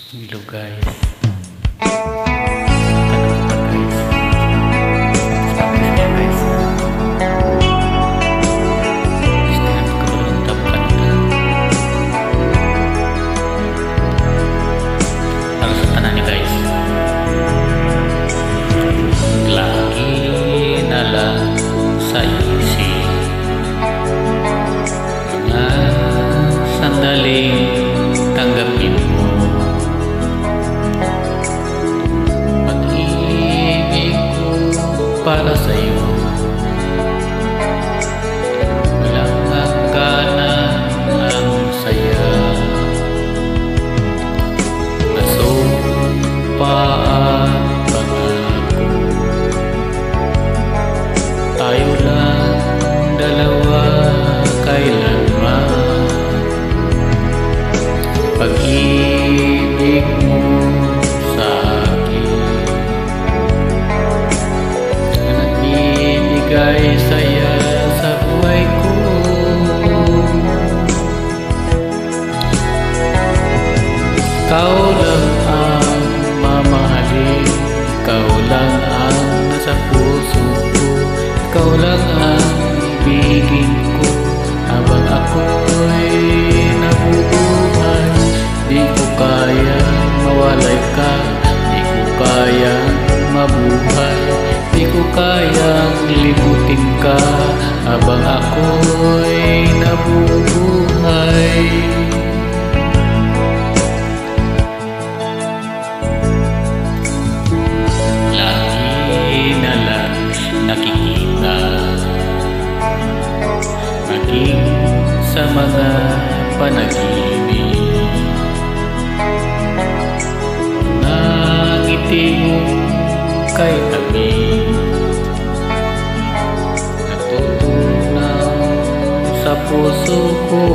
Hello guys. Tanong pa guys. Sabi niya guys. Istihan ko doon tapkan na. Para sa tanan ni guys. Lagi na lang sa isip. Mga sandaling tanggapin mo. Para sa'yo walang hangganan ang saya. Nasumpa at pangako, tayo lang dalawa kailanman. Pag-ibig mo sa bigay saya sa buhay ko. Ikaw lang ang mamahalin, ikaw lang ang nasa puso ko, ikaw lang ang ibigin ko habang ako'y nabubuhay. Di ko kayang mawalay ka, di ko kayang mabuhay, di ko kayang limutin ka habang ako'y nabubuhay. Lagi na lang nakikita, maging sa mga panaginip, ngiti mo kay tabi. Sa puso ko